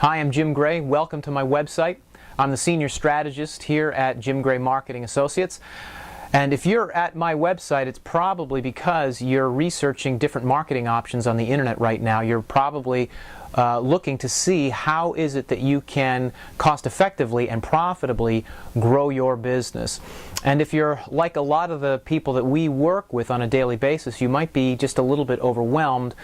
Hi, I'm Jim Gray. Welcome to my website. I'm the senior strategist here at Jim Gray Marketing Associates. And if you're at my website, it's probably because you're researching different marketing options on the internet right now. You're probably looking to see how is it that you can cost effectively and profitably grow your business. And if you're like a lot of the people that we work with on a daily basis, you might be just a little bit overwhelmed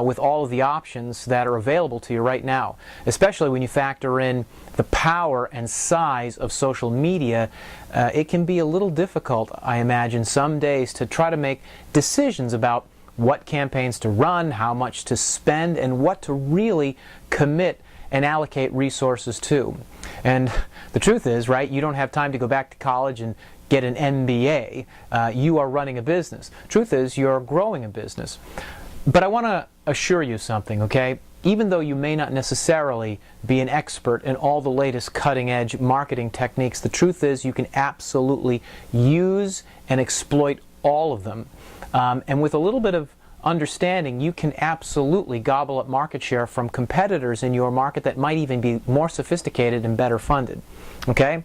with all of the options that are available to you right now, especially when you factor in the power and size of social media. It can be a little difficult, I imagine, some days to try to make decisions about what campaigns to run, how much to spend, and what to really commit and allocate resources to. And the truth is, right, you don't have time to go back to college and get an MBA. You are running a business. Truth is, you're growing a business. But I want to assure you something, okay? Even though you may not necessarily be an expert in all the latest cutting-edge marketing techniques, the truth is you can absolutely use and exploit all of them. And with a little bit of understanding, you can absolutely gobble up market share from competitors in your market that might even be more sophisticated and better funded. Okay?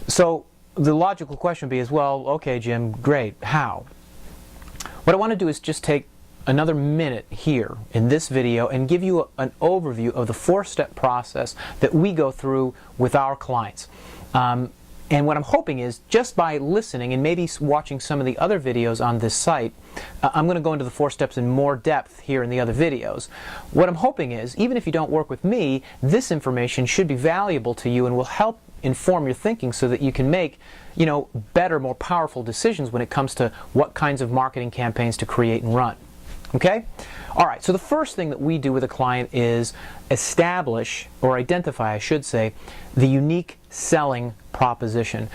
So the logical question would be well, okay, Jim, great. How? What I want to do is just take another minute here in this video and give you an overview of the four-step process that we go through with our clients. And what I'm hoping is, just by listening and maybe watching some of the other videos on this site, I'm going to go into the four steps in more depth here in the other videos. What I'm hoping is, even if you don't work with me, this information should be valuable to you and will help inform your thinking so that you can make, better, more powerful decisions when it comes to what kinds of marketing campaigns to create and run. Okay? All right, so the first thing that we do with a client is establish, or identify, I should say, the unique selling proposition.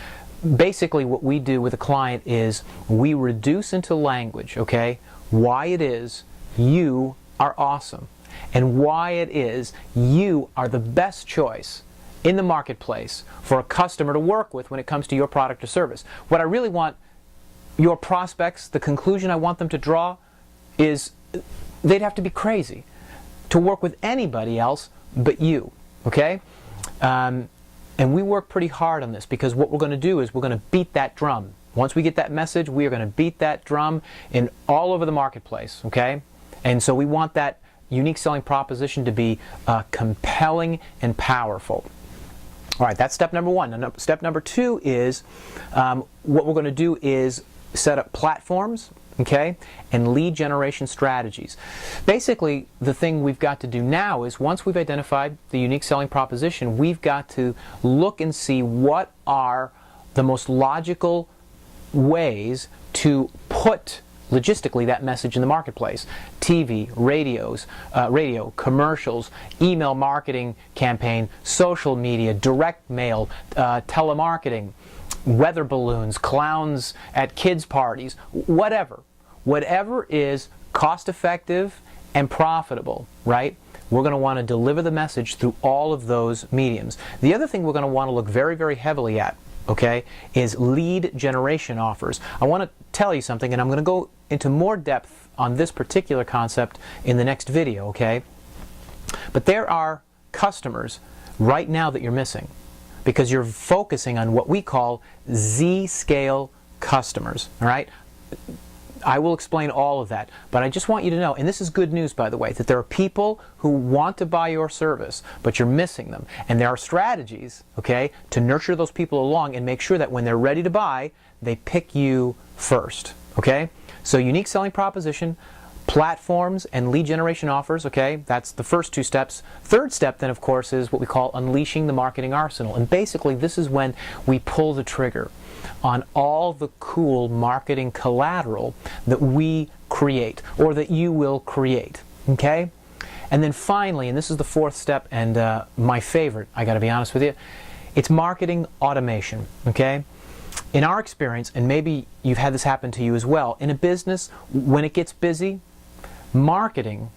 Basically, what we do with a client is we reduce into language, okay, why it is you are awesome and why it is you are the best choice in the marketplace for a customer to work with when it comes to your product or service. What I really want your prospects, the conclusion I want them to draw is they'd have to be crazy to work with anybody else but you, okay? And we work pretty hard on this because what we're going to do is we're going to beat that drum. Once we get that message, we are going to beat that drum in all over the marketplace, okay? And so we want that unique selling proposition to be compelling and powerful. All right, that's step number one. Now, step number two is what we're going to do is set up platforms, okay, and lead generation strategies. Basically, the thing we've got to do now is once we've identified the unique selling proposition, we've got to look and see what are the most logical ways to put logistically that message in the marketplace. TV, radio, commercials, email marketing campaign, social media, direct mail, telemarketing, weather balloons, clowns at kids' parties, whatever is cost effective and profitable, right? We're going to want to deliver the message through all of those mediums. The other thing we're going to want to look very, very heavily at, okay, is lead generation offers. I want to tell you something, and I'm going to go into more depth on this particular concept in the next video, okay? But there are customers right now that you're missing because you're focusing on what we call Z-scale customers, all right? I will explain all of that, but I just want you to know, and this is good news, by the way, that there are people who want to buy your service, but you're missing them. And there are strategies, okay, to nurture those people along and make sure that when they're ready to buy, they pick you first, okay? So unique selling proposition, platforms, and lead generation offers, okay, that's the first two steps. Third step, then, of course, is what we call unleashing the marketing arsenal. And basically, this is when we pull the trigger on all the cool marketing collateral that we create, or that you will create, okay? And then finally, and this is the fourth step, and my favorite, I gotta be honest with you, it's marketing automation, okay? In our experience, and maybe you've had this happen to you as well, in a business, when it gets busy, marketing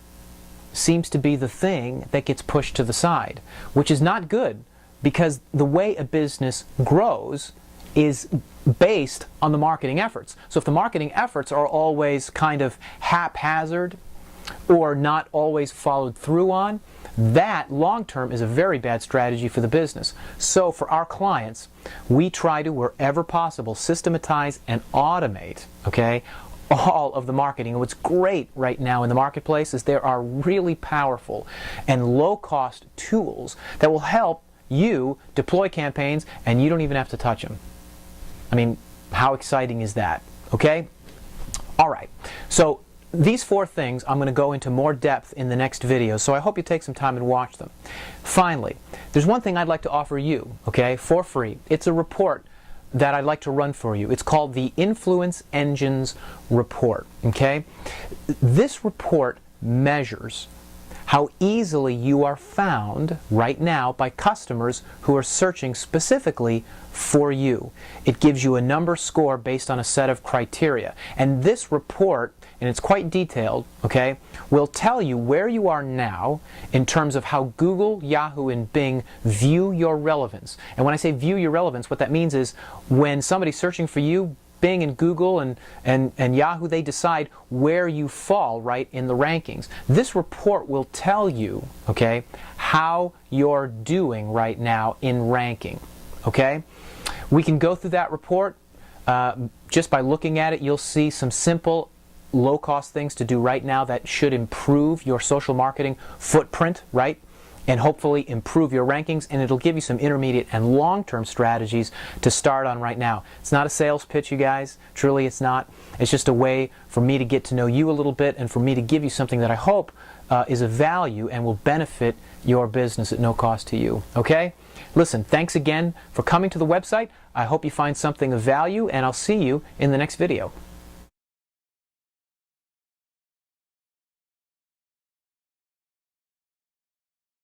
seems to be the thing that gets pushed to the side, which is not good, because the way a business grows is based on the marketing efforts. So if the marketing efforts are always kind of haphazard, or not always followed through on, that long-term is a very bad strategy for the business. So for our clients, we try to, wherever possible, systematize and automate, okay, all of the marketing. And what's great right now in the marketplace is there are really powerful and low-cost tools that will help you deploy campaigns and you don't even have to touch them. I mean, how exciting is that? Okay? All right. So these 4 things I'm going to go into more depth in the next video, so I hope you take some time and watch them. Finally, there's one thing I'd like to offer you, okay, for free. It's a report that I'd like to run for you. It's called the Influence Engines Report, okay? This report measures how easily you are found right now by customers who are searching specifically for you. It gives you a number score based on a set of criteria. And this report, and it's quite detailed, okay, will tell you where you are now in terms of how Google, Yahoo, and Bing view your relevance. And when I say view your relevance, what that means is when somebody's searching for you, Bing and Google and Yahoo, they decide where you fall right in the rankings. This report will tell you, okay, how you're doing right now in ranking, okay? We can go through that report. Just by looking at it, you'll see some simple low-cost things to do right now that should improve your social marketing footprint, right? And hopefully improve your rankings, and it'll give you some intermediate and long-term strategies to start on right now. It's not a sales pitch, you guys. Truly, it's not. It's just a way for me to get to know you a little bit and for me to give you something that I hope is of value and will benefit your business at no cost to you. Okay? Listen, thanks again for coming to the website. I hope you find something of value, and I'll see you in the next video.